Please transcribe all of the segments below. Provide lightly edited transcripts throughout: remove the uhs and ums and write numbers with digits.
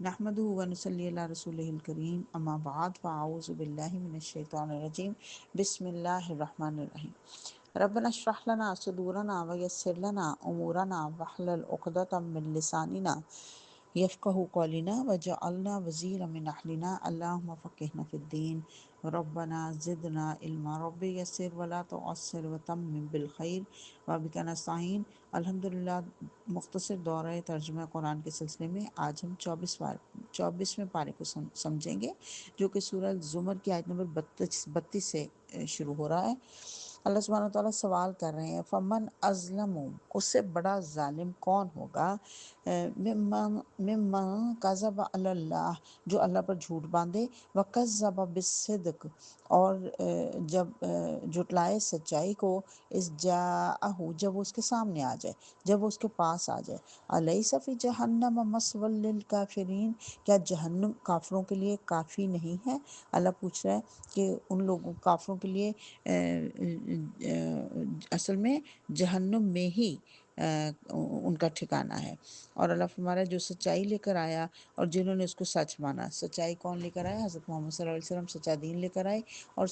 نحمدہ و نصلی علی رسولہ الکریم اما بعد فاعوذ باللہ من الشیطان الرجیم بسم اللہ الرحمن الرحیم ربنا اشرح لنا صدورنا ویسر لنا امورنا واحلل عقدۃ من لساننا یفقہوا قولنا وجعلنا وزیرا من اہلنا اللہم فقہنا فی الدین ربنا زدنا علما رب یسر ولا تعسر وتمم بالخیر وبک نستعین۔ الحمدللہ مختصر دورہ ترجمہ قرآن کے سلسلے میں آج ہم 24ویں پارے کو سمجھیں گے، جو کہ سورہ زمر کی آیت نمبر 32 سے شروع ہو رہا ہے۔ اللہ سبحانہ وتعالیٰ سوال کر رہے ہیں فمن ازلم، اس سے بڑا ظالم کون ہوگا، ممن کذب علی اللہ، جو اللہ پر جھوٹ باندھے، وکذب بالصدق، اور جب جھٹلائے سچائی کو، اس جاءہ، جب وہ اس کے سامنے آ جائے، جب وہ اس کے پاس آ جائے۔ الیس فی جہنم مثوی للکافرین، کیا جہنم کافروں کے لیے کافی نہیں ہے؟ اللہ پوچھ رہا ہے کہ ان لوگوں کافروں کے لیے اصل میں جہنم میں ہی ان کا ٹھکانہ ہے۔ اور اللہ فرما رہا ہے جو سچائی لے کر آیا اور جنہوں نے اس کو سچ مانا۔ سچائی کون لے کر آیا؟ حضرت محمد صلی اللہ علیہ وسلم سچا دین لے کر آئے، اور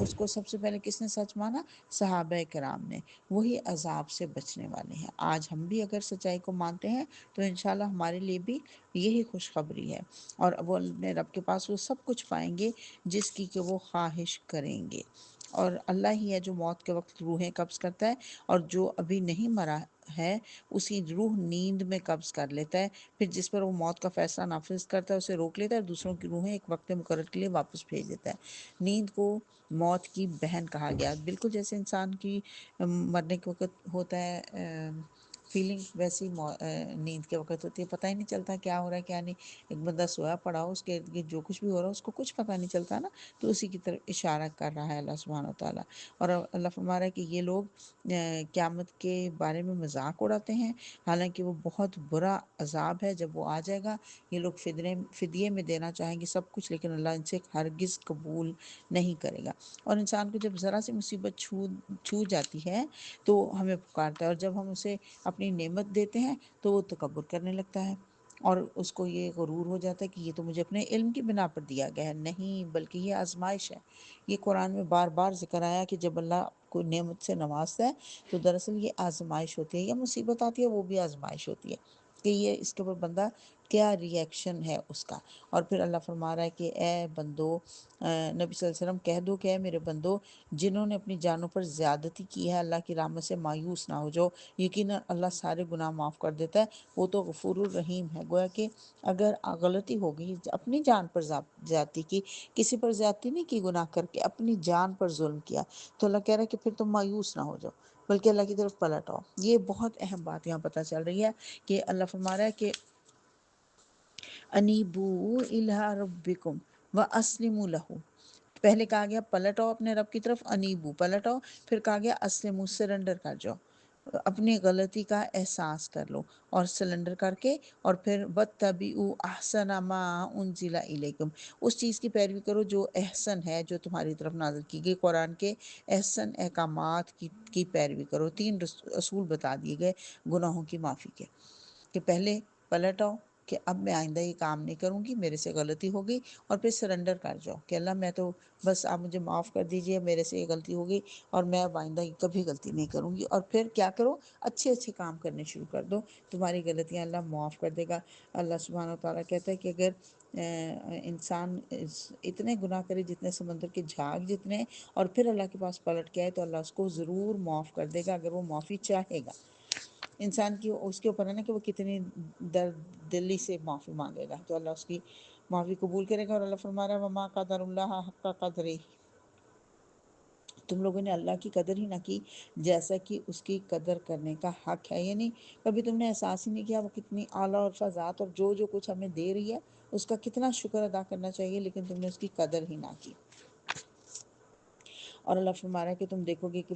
اس کو سب سے پہلے کس نے سچ مانا؟ صحابہ کرام نے۔ وہی عذاب سے بچنے والے ہیں۔ آج ہم بھی اگر سچائی کو مانتے ہیں تو انشاءاللہ ہمارے لیے بھی یہی خوشخبری ہے، اور وہ اپنے رب کے پاس وہ سب کچھ پائیں گے جس کی کہ وہ خواہش کریں گے۔ اور اللہ ہی ہے جو موت کے وقت روحیں قبض کرتا ہے، اور جو ابھی نہیں مرا ہے اسی روح نیند میں قبض کر لیتا ہے، پھر جس پر وہ موت کا فیصلہ نافذ کرتا ہے اسے روک لیتا ہے، اور دوسروں کی روحیں ایک وقت مقرر کے لیے واپس بھیج دیتا ہے۔ نیند کو موت کی بہن کہا گیا، بالکل جیسے انسان کی مرنے کے وقت ہوتا ہے فیلنگ، ویسی نیند کے وقت ہوتی ہے، پتہ ہی نہیں چلتا کیا ہو رہا ہے کیا نہیں۔ ایک بندہ سویا پڑا ہو، اس کے ارد گرد جو کچھ بھی ہو رہا ہے اس کو کچھ پتہ نہیں چلتا نا، تو اسی کی طرف اشارہ کر رہا ہے اللہ سبحانہ وتعالیٰ۔ اور اللہ فرما رہا ہے کہ یہ لوگ قیامت کے بارے میں مذاق اڑاتے ہیں، حالانکہ وہ بہت برا عذاب ہے جب وہ آ جائے گا۔ یہ لوگ فدیے میں دینا چاہیں گے سب کچھ، لیکن اللہ ان سے ہرگز قبول نہیں کرے گا۔ اور انسان کو جب ذرا سی مصیبت چھو جاتی ہے تو ہمیں پکارتا ہے، اور جب ہم اسے اپنی نعمت دیتے ہیں تو وہ تکبر کرنے لگتا ہے، اور اس کو یہ غرور ہو جاتا ہے کہ یہ تو مجھے اپنے علم کی بنا پر دیا گیا ہے۔ نہیں، بلکہ یہ آزمائش ہے۔ یہ قرآن میں بار بار ذکر آیا کہ جب اللہ کوئی نعمت سے نوازتا ہے تو دراصل یہ آزمائش ہوتی ہے، یا مصیبت آتی ہے وہ بھی آزمائش ہوتی ہے کہ یہ اس کے اوپر بندہ کیا ری ایکشن ہے اس کا۔ اور پھر اللہ فرما رہا ہے کہ اے بندو، نبی صلی اللہ علیہ وسلم کہہ دو کہ اے میرے بندو، جنہوں نے اپنی جانوں پر زیادتی کی ہے اللہ کی رحمت سے مایوس نہ ہو جاؤ، یقیناً اللہ سارے گناہ معاف کر دیتا ہے، وہ تو غفور الرحیم ہے۔ گویا کہ اگر غلطی ہو گئی، اپنی جان پر زیادتی کی، کسی پر زیادتی نہیں کی گناہ کر کے، اپنی جان پر ظلم کیا، تو اللہ کہہ رہا ہے کہ پھر تم مایوس نہ ہو جاؤ، بلکہ اللہ کی طرف پلٹ آؤ۔ یہ بہت اہم بات یہاں پتہ چل رہی ہے کہ اللہ فرما رہا ہے کہ انیبو الی ربکم واسلموا لہ۔ پہلے کہا گیا پلٹ آؤ اپنے رب کی طرف، انیبو پلٹ آؤ، پھر کہا گیا اسلموا سرنڈر کر جاؤ، اپنی غلطی کا احساس کر لو اور سلنڈر کر کے، اور پھر واتبعوا احسن ما انزل الیکم، اس چیز کی پیروی کرو جو احسن ہے، جو تمہاری طرف نازل کی گئی، قرآن کے احسن احکامات کی پیروی کرو۔ 3 اصول بتا دیے گئے گناہوں کی معافی کے، کہ پہلے پلٹ آؤ کہ اب میں آئندہ یہ کام نہیں کروں گی، میرے سے غلطی ہو گئی، اور پھر سرنڈر کر جاؤ کہ اللہ میں تو بس آپ مجھے معاف کر دیجئے، میرے سے یہ غلطی ہو گئی اور میں اب آئندہ کبھی غلطی نہیں کروں گی۔ اور پھر کیا کرو؟ اچھے اچھے کام کرنے شروع کر دو، تمہاری غلطیاں اللہ معاف کر دے گا۔ اللہ سبحانہ وتعالیٰ کہتا ہے کہ اگر انسان اتنے گناہ کرے جتنے سمندر کے جھاگ جتنے، اور پھر اللہ کے پاس پلٹ کے آئے تو اللہ اس کو ضرور معاف کر دے گا، اگر وہ معافی چاہے گا۔ انسان کی اس کے اوپر ہے نا کہ وہ کتنی درد دلی سے معافی مانگے گا، تو اللہ اس کی معافی قبول کرے گا۔ اور اللہ فرما رہا ہے وما قدر اللہ حق قدرہ، تم لوگوں نے اللہ کی قدر ہی نہ کی جیسا کہ اس کی قدر کرنے کا حق ہے، یعنی کبھی تم نے احساس ہی نہیں کیا وہ کتنی اعلیٰ اور ذات، اور جو کچھ ہمیں دے رہی ہے اس کا کتنا شکر ادا کرنا چاہیے، لیکن تم نے اس کی قدر ہی نہ کی۔ اور اللہ فرما رہا ہے کہ تم دیکھو گے کہ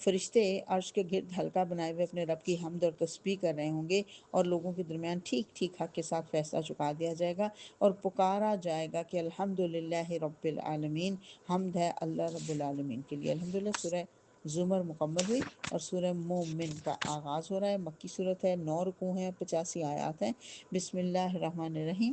فرشتے عرش کے گرد حلقہ بنائے ہوئے اپنے رب کی حمد اور تسبیح کر رہے ہوں گے، اور لوگوں کے درمیان ٹھیک ٹھیک حق کے ساتھ فیصلہ چکا دیا جائے گا، اور پکارا جائے گا کہ الحمدللہ رب العالمین، حمد ہے اللہ رب العالمین کے لیے۔ الحمدللہ سورہ زمر مکمل ہوئی اور سورہ مومن کا آغاز ہو رہا ہے۔ مکی صورت ہے، 9 رکوع ہیں، 85 آیات ہیں۔ بسم اللہ الرحمن الرحیم۔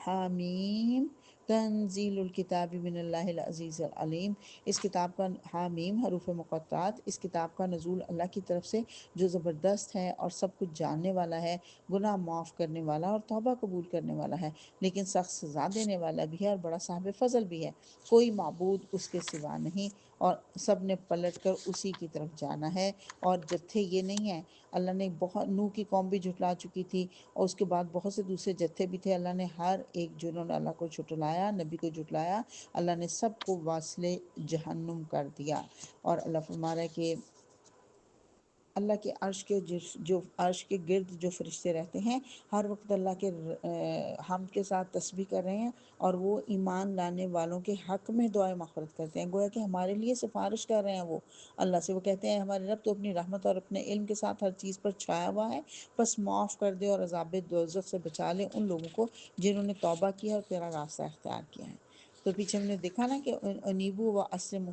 حامیم تنزیل الکتاب من اللہ العزیز العلیم۔ اس کتاب کا حامیم حروف مقطعات، اس کتاب کا نزول اللہ کی طرف سے جو زبردست ہے اور سب کچھ جاننے والا ہے، گناہ معاف کرنے والا اور توبہ قبول کرنے والا ہے، لیکن سخت سزا دینے والا بھی ہے اور بڑا صاحب فضل بھی ہے۔ کوئی معبود اس کے سوا نہیں اور سب نے پلٹ کر اسی کی طرف جانا ہے۔ اور جتھے یہ نہیں ہے، اللہ نے بہت نوح کی قوم بھی جھٹلا چکی تھی اور اس کے بعد بہت سے دوسرے جتھے بھی تھے، اللہ نے ہر ایک جنہوں نے اللہ کو جھٹلایا، نبی کو جھٹلایا، اللہ نے سب کو واصل جہنم کر دیا۔ اور اللہ فرما رہا ہے کہ اللہ کے عرش کے جو عرش کے گرد جو فرشتے رہتے ہیں، ہر وقت اللہ کے حمد کے ساتھ تسبیح کر رہے ہیں، اور وہ ایمان لانے والوں کے حق میں دعائیں مغفرت کرتے ہیں، گویا کہ ہمارے لیے سفارش کر رہے ہیں وہ اللہ سے۔ وہ کہتے ہیں ہمارے رب تو اپنی رحمت اور اپنے علم کے ساتھ ہر چیز پر چھایا ہوا ہے، بس معاف کر دے اور عذاب دوزخ سے بچا لے ان لوگوں کو جنہوں نے توبہ کیا اور تیرا راستہ اختیار کیا ہے۔ تو پیچھے ہم نے دیکھا نا کہ انیبو و اسلمو،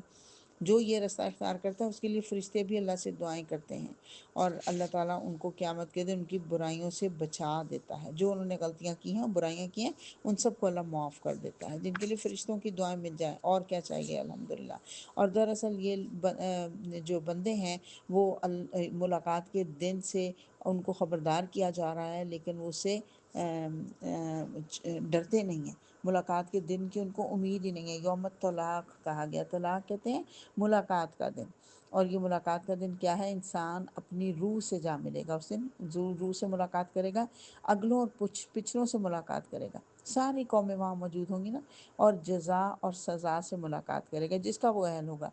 جو یہ راستہ اختیار کرتا ہے اس کے لیے فرشتے بھی اللہ سے دعائیں کرتے ہیں، اور اللہ تعالیٰ ان کو قیامت کے دن ان کی برائیوں سے بچا دیتا ہے۔ جو انہوں نے غلطیاں کی ہیں، برائیاں کی ہیں، ان سب کو اللہ معاف کر دیتا ہے، جن کے لیے فرشتوں کی دعائیں مل جائیں، اور کیا چاہیے الحمدللہ۔ اور دراصل یہ جو بندے ہیں وہ ملاقات کے دن سے ان کو خبردار کیا جا رہا ہے، لیکن وہ اسے ڈرتے نہیں ہیں۔ ملاقات کے دن کی ان کو امید ہی نہیں ہے۔ یوم طلاق کہا گیا، طلاق کہتے ہیں ملاقات کا دن، اور یہ ملاقات کا دن کیا ہے؟ انسان اپنی روح سے جا ملے گا اس دن، روح سے ملاقات کرے گا، اگلوں اور پچھلوں سے ملاقات کرے گا، ساری قومیں وہاں موجود ہوں گی نا، اور جزا اور سزا سے ملاقات کرے گا جس کا وہ اہل ہوگا۔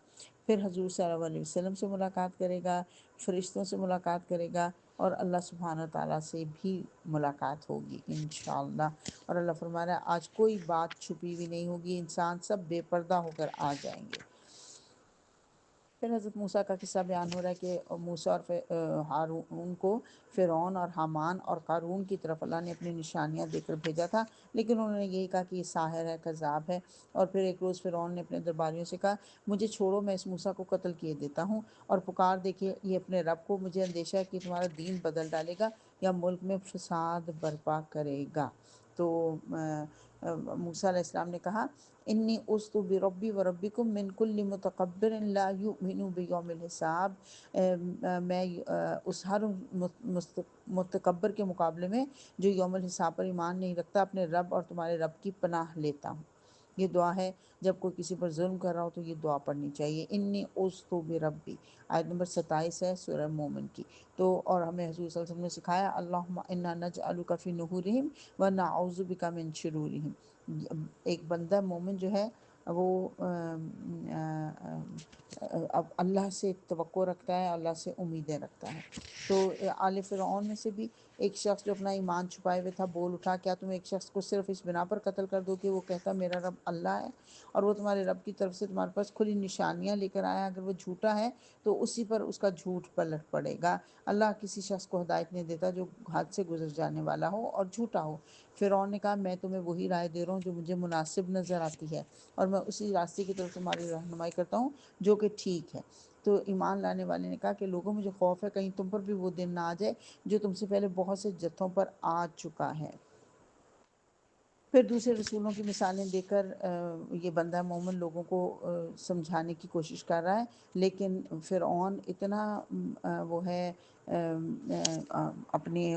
پھر حضور صلی اللہ علیہ وسلم سے ملاقات کرے گا، فرشتوں سے ملاقات کرے گا، اور اللہ سبحانہ تعالیٰ سے بھی ملاقات ہوگی انشاءاللہ۔ اور اللہ فرما رہا ہے آج کوئی بات چھپی ہوئی نہیں ہوگی، انسان سب بے پردہ ہو کر آ جائیں گے۔ پھر حضرت موسیٰ کا قصہ بیان ہو رہا ہے کہ موسیٰ اور ہارون کو فرعون اور حامان اور قارون کی طرف اللہ نے اپنی نشانیاں دے کر بھیجا تھا، لیکن انہوں نے یہی کہا کہ یہ ساحر ہے، کذاب ہے۔ اور پھر ایک روز فرعون نے اپنے درباریوں سے کہا مجھے چھوڑو، میں اس موسیٰ کو قتل کیے دیتا ہوں، اور پکار دیکھیے یہ اپنے رب کو، مجھے اندیشہ ہے کہ تمہارا دین بدل ڈالے گا یا ملک میں فساد برپا کرے گا۔ تو موسیٰ علیہ السلام نے کہا انی اُذْتُ بربی و ربکم من کل متکبر لا یؤمن بیوم الحساب، میں اس ہر متکبر کے مقابلے میں جو یوم الحساب پر ایمان نہیں رکھتا اپنے رب اور تمہارے رب کی پناہ لیتا ہوں۔ یہ دعا ہے جب کوئی کسی پر ظلم کر رہا ہو تو یہ دعا پڑھنی چاہیے، انی اُذْتُ بربی، آیت نمبر 27 ہے سورہ مومن کی۔ تو اور ہمیں حضور صلی اللہ علیہ وسلم نے سکھایا اللہم انا نجعلک فی نحورہم ونعوذ بک من شرورہم۔ ایک بندہ مومن جو ہے وہ اب اللہ سے توقع رکھتا ہے، اللہ سے امیدیں رکھتا ہے۔ تو آل فرعون میں سے بھی ایک شخص جو اپنا ایمان چھپائے ہوئے تھا بول اٹھا کیا تم ایک شخص کو صرف اس بنا پر قتل کر دو کہ وہ کہتا میرا رب اللہ ہے، اور وہ تمہارے رب کی طرف سے تمہارے پاس کھلی نشانیاں لے کر آیا، اگر وہ جھوٹا ہے تو اسی پر اس کا جھوٹ پلٹ پڑے گا۔ اللہ کسی شخص کو ہدایت نہیں دیتا جو حد سے گزر جانے والا ہو اور جھوٹا ہو۔ فرعون نے کہا میں تمہیں وہی رائے دے رہا ہوں جو مجھے مناسب نظر آتی ہے، اور میں اسی راستے کی طرف تمہاری رہنمائی کرتا ہوں جو کہ ٹھیک ہے۔ تو ایمان لانے والے نے کہا کہ لوگوں مجھے خوف ہے کہیں تم پر بھی وہ دن نہ آ جائے جو تم سے پہلے بہت سے جتھوں پر آ چکا ہے۔ پھر دوسرے رسولوں کی مثالیں دے کر یہ بندہ مومن لوگوں کو سمجھانے کی کوشش کر رہا ہے، لیکن فرعون اتنا وہ ہے اپنے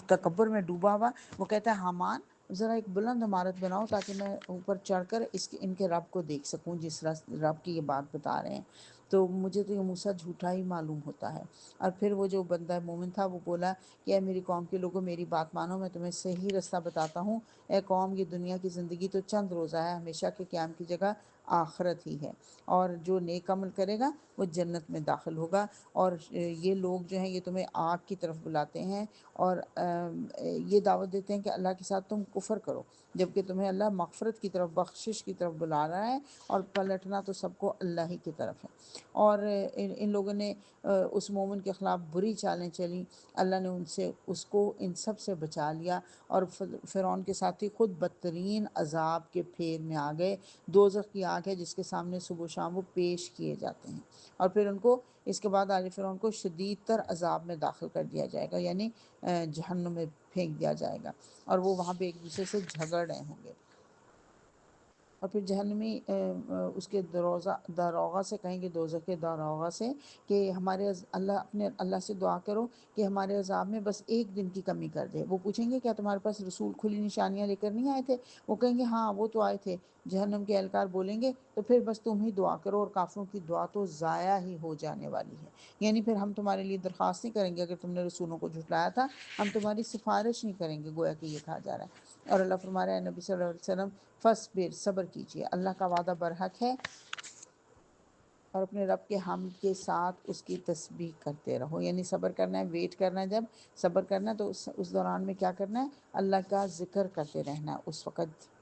تکبر میں ڈوبا ہوا، وہ کہتا ہے حامان ذرا ایک بلند عمارت بناؤ تاکہ میں اوپر چڑھ کر ان کے رب کو دیکھ سکوں جس رب کی یہ بات بتا رہے ہیں۔ تو مجھے تو یہ موسیٰ جھوٹا ہی معلوم ہوتا ہے۔ اور پھر وہ جو بندہ مومن تھا وہ بولا کہ اے میری قوم کے لوگوں میری بات مانو، میں تمہیں صحیح رستہ بتاتا ہوں۔ اے قوم یہ دنیا کی زندگی تو چند روزہ ہے، ہمیشہ کے قیام کی جگہ آخرت ہی ہے، اور جو نیک عمل کرے گا وہ جنت میں داخل ہوگا۔ اور یہ لوگ جو ہیں یہ تمہیں آگ کی طرف بلاتے ہیں اور یہ دعوت دیتے ہیں کہ اللہ کے ساتھ تم کفر کرو، جبکہ تمہیں اللہ مغفرت کی طرف، بخشش کی طرف بلا رہا ہے، اور پلٹنا تو سب کو اللہ ہی کی طرف ہے۔ اور ان لوگوں نے اس مومن کے خلاف بری چالیں چلیں، اللہ نے اس کو ان سب سے بچا لیا، اور فرعون کے ساتھی خود بدترین عذاب کے پھیر میں آ گئے، دوزخ کی آگ ہے جس کے سامنے صبح و شام وہ پیش کیے جاتے ہیں، اور پھر ان کو اس کے بعد آل فرعون کو شدید تر عذاب میں داخل کر دیا جائے گا، یعنی جہنم میں پھینک دیا جائے گا، اور وہ وہاں پہ ایک دوسرے سے جھگڑ رہے ہوں گے۔ اور پھر جہنمی اس کے داروغہ سے کہیں گے، دوزخ کے داروغہ سے، کہ ہمارے اپنے اللہ سے دعا کرو کہ ہمارے عذاب میں بس ایک دن کی کمی کر دے۔ وہ پوچھیں گے کیا تمہارے پاس رسول کھلی نشانیاں لے کر نہیں آئے تھے؟ وہ کہیں گے ہاں وہ تو آئے تھے۔ جہنم کے اہلکار بولیں گے تو پھر بس تم ہی دعا کرو، اور کافروں کی دعا تو ضائع ہی ہو جانے والی ہے، یعنی پھر ہم تمہارے لیے درخواست نہیں کریں گے اگر تم نے رسولوں کو جھٹلایا تھا، ہم تمہاری سفارش نہیں کریں گے، گویا کہ یہ کہا جا رہا ہے۔ اور اللہ فرما رہا ہے نبی صلی اللہ علیہ وسلم فصبر، صبر کیجئے، اللہ کا وعدہ برحق ہے، اور اپنے رب کے حمد کے ساتھ اس کی تسبیح کرتے رہو، یعنی صبر کرنا ہے، ویٹ کرنا ہے، جب صبر کرنا ہے تو اس دوران میں کیا کرنا ہے؟ اللہ کا ذکر کرتے رہنا ہے اس وقت۔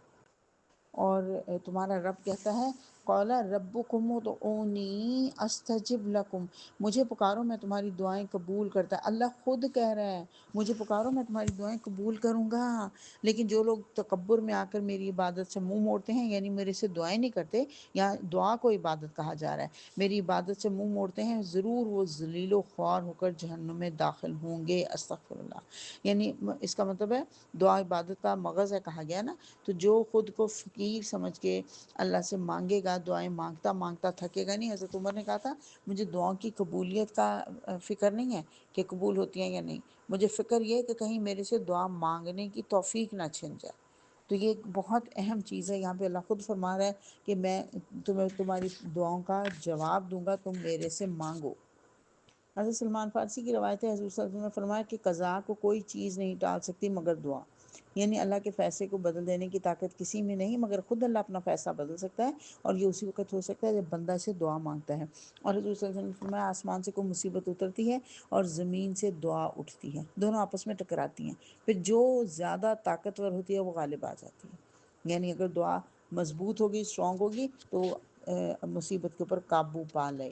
اور تمہارا رب کہتا ہے قَالَ رَبُّكُمُ ادْعُونِي أَسْتَجِبْ لَكُمْ، مجھے پکارو میں تمہاری دعائیں قبول کرتا ہے۔ اللہ خود کہہ رہا ہے مجھے پکارو میں تمہاری دعائیں قبول کروں گا، لیکن جو لوگ تکبر میں آ کر میری عبادت سے منہ موڑتے ہیں، یعنی میرے سے دعائیں نہیں کرتے، یا دعا کو عبادت کہا جا رہا ہے، میری عبادت سے منہ موڑتے ہیں، ضرور وہ ذلیل و خوار ہو کر جہنم میں داخل ہوں گے۔ استغفر اللہ، یعنی اس کا مطلب ہے دعا عبادت کا مغز ہے کہا گیا نا، تو جو خود کو فقیر سمجھ کے اللہ سے مانگے گا، دعائیں مانگتا مانگتا تھکے گا نہیں۔ حضرت عمر نے کہا تھا مجھے دعاؤں کی قبولیت کا فکر نہیں ہے کہ قبول ہوتی ہیں یا نہیں، مجھے فکر یہ ہے کہ کہیں میرے سے دعا مانگنے کی توفیق نہ چھن جائے۔ تو یہ ایک بہت اہم چیز ہے، یہاں پہ اللہ خود فرما رہا ہے کہ میں تمہیں تمہاری دعاؤں کا جواب دوں گا، تم میرے سے مانگو۔ حضرت سلمان فارسی کی روایت ہے، حضور صلی اللہ علیہ وسلم نے فرمایا کہ قضا کو کوئی چیز نہیں ٹال سکتی مگر دعا، یعنی اللہ کے فیصلے کو بدل دینے کی طاقت کسی میں نہیں، مگر خود اللہ اپنا فیصلہ بدل سکتا ہے، اور یہ اسی وقت ہو سکتا ہے جب بندہ سے دعا مانگتا ہے۔ اور حضور صلی اللہ علیہ وسلم نے فرمایا آسمان سے کوئی مصیبت اترتی ہے اور زمین سے دعا اٹھتی ہے، دونوں آپس میں ٹکراتی ہیں، پھر جو زیادہ طاقتور ہوتی ہے وہ غالب آ جاتی ہے، یعنی اگر دعا مضبوط ہوگی، اسٹرانگ ہوگی، تو مصیبت کے اوپر قابو پا لے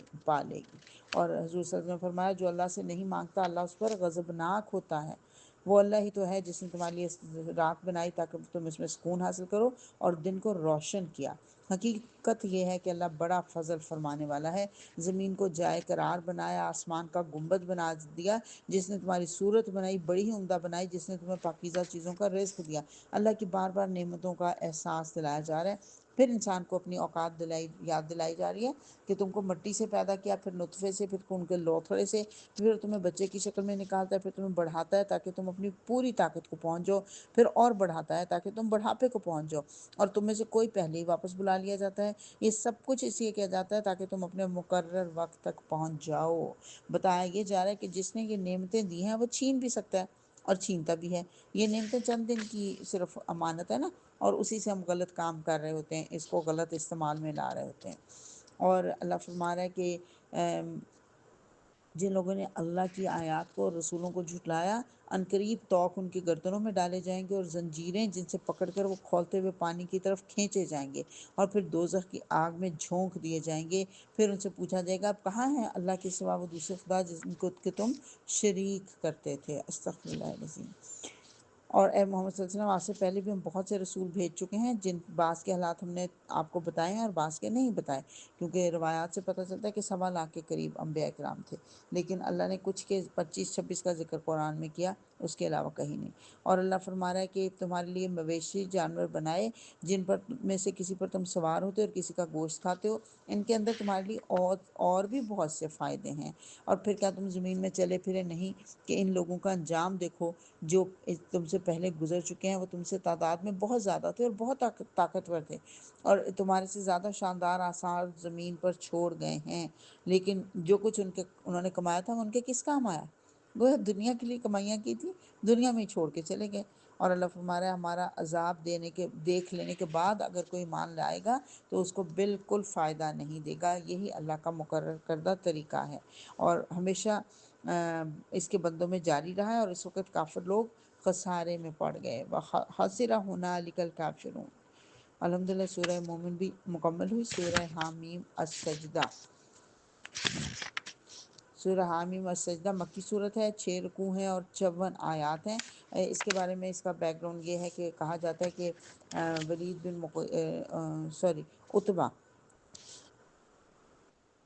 گی۔ اور حضور صلی اللہ علیہ وسلم نے فرمایا جو اللہ سے نہیں مانگتا اللہ اس پر غضبناک ہوتا ہے۔ وہ اللہ ہی تو ہے جس نے تمہارے لیے رات بنائی تاکہ تم اس میں سکون حاصل کرو، اور دن کو روشن کیا۔ حقیقت یہ ہے کہ اللہ بڑا فضل فرمانے والا ہے۔ زمین کو جائے قرار بنایا، آسمان کا گنبد بنا دیا، جس نے تمہاری صورت بنائی بڑی ہی عمدہ بنائی، جس نے تمہیں پاکیزہ چیزوں کا رزق دیا۔ اللہ کی بار بار نعمتوں کا احساس دلایا جا رہا ہے، پھر انسان کو اپنی اوقات یاد دلائی جا رہی ہے کہ تم کو مٹی سے پیدا کیا، پھر نطفے سے، پھر ان کے لوتھڑے سے، پھر تمہیں بچے کی شکل میں نکالتا ہے، پھر تمہیں بڑھاتا ہے تاکہ تم اپنی پوری طاقت کو پہنچ جاؤ، پھر اور بڑھاتا ہے تاکہ تم بڑھاپے کو پہنچ جاؤ، اور تم میں سے کوئی پہلے ہی واپس بلا لیا جاتا ہے۔ یہ سب کچھ اس لیے کیا جاتا ہے تاکہ تم اپنے مقرر وقت تک پہنچ جاؤ۔ بتایا یہ جا رہا ہے کہ جس نے یہ نعمتیں دی ہیں وہ چھین بھی سکتا ہے اور چھینتا بھی ہے۔ یہ نعمتیں چند دن کی صرف امانت ہے نا، اور اسی سے ہم غلط کام کر رہے ہوتے ہیں، اس کو غلط استعمال میں لا رہے ہوتے ہیں۔ اور اللہ فرما رہا ہے کہ جن لوگوں نے اللہ کی آیات کو اور رسولوں کو جھٹلایا، عنقریب توق ان کی گردنوں میں ڈالے جائیں گے، اور زنجیریں جن سے پکڑ کر وہ کھولتے ہوئے پانی کی طرف کھینچے جائیں گے، اور پھر دوزخ کی آگ میں جھونک دیے جائیں گے۔ پھر ان سے پوچھا جائے گا اب کہاں ہیں اللہ کے سوا وہ دوسرے خدا جن کو کہ تم شریک کرتے تھے۔ استغفر اللہ العظیم۔ اور اے محمد صلی اللہ علیہ وسلم، آپ سے پہلے بھی ہم بہت سے رسول بھیج چکے ہیں، جن بعض کے حالات ہم نے آپ کو بتائے ہیں اور بعض کے نہیں بتائے، کیونکہ روایات سے پتہ چلتا ہے کہ 1.25 لاکھ کے قریب انبیاء کرام تھے، لیکن اللہ نے کچھ کے 25-26 کا ذکر قرآن میں کیا، اس کے علاوہ کہیں نہیں۔ اور اللہ فرما رہا ہے کہ تمہارے لیے مویشی جانور بنائے جن پر میں سے کسی پر تم سوار ہوتے ہو اور کسی کا گوشت کھاتے ہو، ان کے اندر تمہارے لیے اور بھی بہت سے فائدے ہیں۔ اور پھر کیا تم زمین میں چلے پھرے نہیں کہ ان لوگوں کا انجام دیکھو جو تم سے پہلے گزر چکے ہیں، وہ تم سے تعداد میں بہت زیادہ تھے اور بہت طاقتور تھے، اور تمہارے سے زیادہ شاندار آثار زمین پر چھوڑ گئے ہیں، لیکن جو کچھ انہوں نے کمایا تھا وہ ان کے کس کام آیا؟ وہ دنیا کے لیے کمائیاں کی تھی، دنیا میں ہی چھوڑ کے چلے گئے۔ اور اللہ فرما رہا ہے ہمارا عذاب دیکھ لینے کے بعد اگر کوئی مان لائے گا تو اس کو بالکل فائدہ نہیں دے گا، یہی اللہ کا مقرر کردہ طریقہ ہے، اور ہمیشہ اس کے بندوں میں جاری رہا ہے، اور اس وقت کافر لوگ خسارے میں پڑ گئے۔ وَخَسِرَ هُنَالِكَ الْكَافِرُونَ۔ الحمدللہ سورہ مومن بھی مکمل ہوئی۔ سورہ حامیم السجدہ، سورہ حامیم السجدہ مکی صورت ہے، 6 رکوع ہیں اور 54 آیات ہیں۔ اس کے بارے میں اس کا بیک گراؤنڈ یہ ہے کہ کہا جاتا ہے کہ ولید بن عتبہ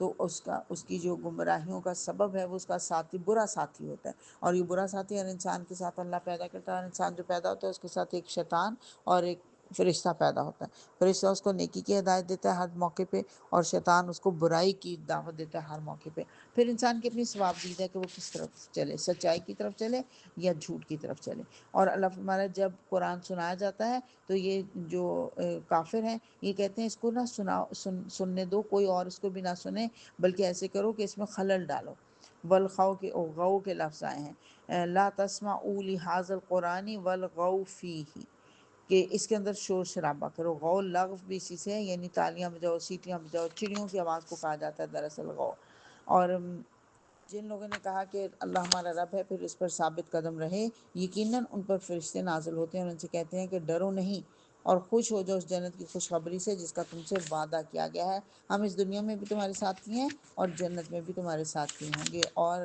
تو اس کی جو گمراہیوں کا سبب ہے وہ اس کا ساتھی برا ساتھی ہوتا ہے، اور یہ برا ساتھی ہر انسان کے ساتھ اللہ پیدا کرتا ہے، ہر انسان جو پیدا ہوتا ہے اس کے ساتھ ایک شیطان اور ایک فرشتہ پیدا ہوتا ہے۔ فرشتہ اس کو نیکی کی ہدایت دیتا ہے ہر موقع پہ، اور شیطان اس کو برائی کی دعوت دیتا ہے ہر موقع پہ۔ پھر انسان کی اپنی ثوابدید ہے کہ وہ کس طرف چلے، سچائی کی طرف چلے یا جھوٹ کی طرف چلے۔ اور اللہ فرماتا ہے جب قرآن سنایا جاتا ہے تو یہ جو کافر ہیں یہ کہتے ہیں اس کو نہ سننے دو، کوئی اور اس کو بھی نہ سنے، بلکہ ایسے کرو کہ اس میں خلل ڈالو۔ والغو کے غو کے لفظ آئے ہیں، لا تسمعوا لهذا القرآن والغوا فیہ، کہ اس کے اندر شور شرابہ کرو۔ غو لغو بھی اسی سے ہے، یعنی تالیاں بجاؤ، سیٹیاں بجاؤ، چڑیوں کی آواز کو کہا جاتا ہے دراصل غو۔ اور جن لوگوں نے کہا کہ اللہ ہمارا رب ہے پھر اس پر ثابت قدم رہے، یقیناً ان پر فرشتے نازل ہوتے ہیں اور ان سے کہتے ہیں کہ ڈرو نہیں اور خوش ہو جاؤ اس جنت کی خوشخبری سے جس کا تم سے وعدہ کیا گیا ہے، ہم اس دنیا میں بھی تمہارے ساتھی ہیں اور جنت میں بھی تمہارے ساتھی ہوں گے، اور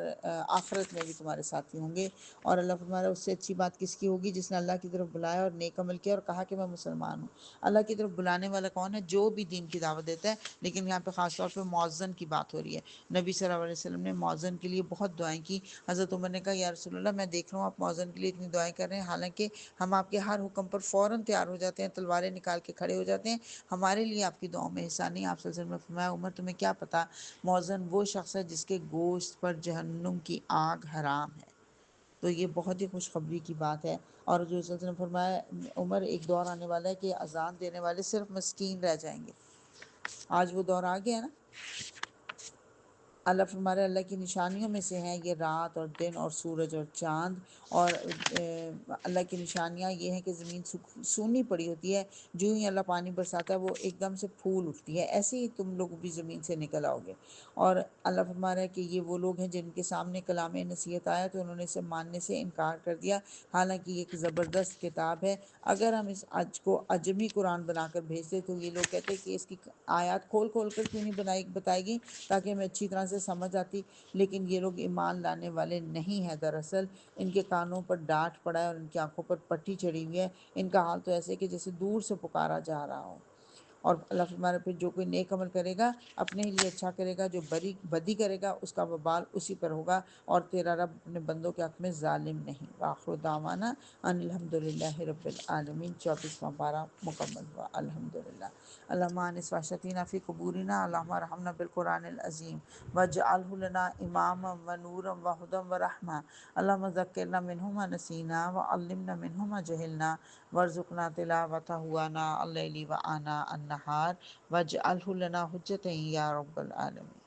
آخرت میں بھی تمہارے ساتھی ہوں گے۔ اور اللہ فرمایا اس سے اچھی بات کس کی ہوگی جس نے اللہ کی طرف بلایا اور نیک عمل کیا اور کہا کہ میں مسلمان ہوں۔ اللہ کی طرف بلانے والا کون ہے؟ جو بھی دین کی دعوت دیتا ہے، لیکن یہاں پہ خاص طور پہ مؤذن کی بات ہو رہی ہے۔ نبی صلی اللہ علیہ وسلم نے مؤذن کے لیے بہت دعائیں کی۔ حضرت عمر نے کہا یا رسول اللہ میں دیکھ رہا ہوں آپ مؤذن کے لیے اتنی دعائیں کر رہے ہیں، حالانکہ ہم آپ کے ہر حکم پر فوراً تیار ہو جاتے ہیں، تلواریں نکال کے کھڑے ہو جاتے ہیں، ہمارے لیے آپ کی دعاؤں میں حصہ نہیں۔ آپ صلی اللہ علیہ وسلم نے فرمایا عمر تمہیں کیا پتا، مؤذن وہ شخص ہے جس کے گوشت پر جہنم کی آگ حرام ہے۔ تو یہ بہت ہی خوشخبری کی بات ہے۔ اور حضور صلی اللہ علیہ وسلم نے فرمایا عمر ایک دور آنے والا ہے کہ اذان دینے والے صرف مسکین رہ جائیں گے۔ آج وہ دور آ گیا نا۔ اللہ فرمارے اللہ کی نشانیوں میں سے ہیں یہ رات اور دن اور سورج اور چاند، اور اللہ کی نشانیاں یہ ہیں کہ زمین سونی پڑی ہوتی ہے، جو ہی اللہ پانی برساتا ہے وہ ایک دم سے پھول اٹھتی ہے، ایسے ہی تم لوگ بھی زمین سے نکل آؤ گے۔ اور اللہ فرما رہا ہے کہ یہ وہ لوگ ہیں جن کے سامنے کلام نصیحت آیا تو انہوں نے اسے ماننے سے انکار کر دیا، حالانکہ یہ ایک زبردست کتاب ہے۔ اگر ہم اس اج کو اجمی قرآن بنا کر بھیجتے تو یہ لوگ کہتے کہ اس کی آیات کھول کھول کر کیوں نہیں بتائے گی تاکہ ہمیں اچھی طرح سے سمجھ آتی، لیکن یہ لوگ ایمان لانے والے نہیں ہیں۔ دراصل ان کے کانوں پر ڈانٹ پڑا ہے اور ان کی آنکھوں پر پٹی چڑھی ہوئی ہے، ان کا حال تو ایسے ہے کہ جیسے دور سے پکارا جا رہا ہو۔ اور اللہ فرمایا پھر جو کوئی نیک عمل کرے گا اپنے ہی لیے اچھا کرے گا، جو بدی کرے گا اس کا وبال اسی پر ہوگا، اور تیرا رب اپنے بندوں کے حق میں ظالم نہیں۔ وآخر دعوانا ان الحمدللہ رب العالمین۔ 24واں پارہ مکمل ہوا الحمدللہ۔ اللہم آنس وحشتینا فی قبورنا، اللہم ارحمنا بالقرآن العظیم واجعلہ لنا اماما ونورا وہدی ورحمہ، اللہم ذکرنا منہ ما نسینا وعلمنا منہ ما جہلنا وارزقنا تلاوتہ آناء اللیل وآناء النہار واجعلہ لنا حجۃ یا رب العالمین۔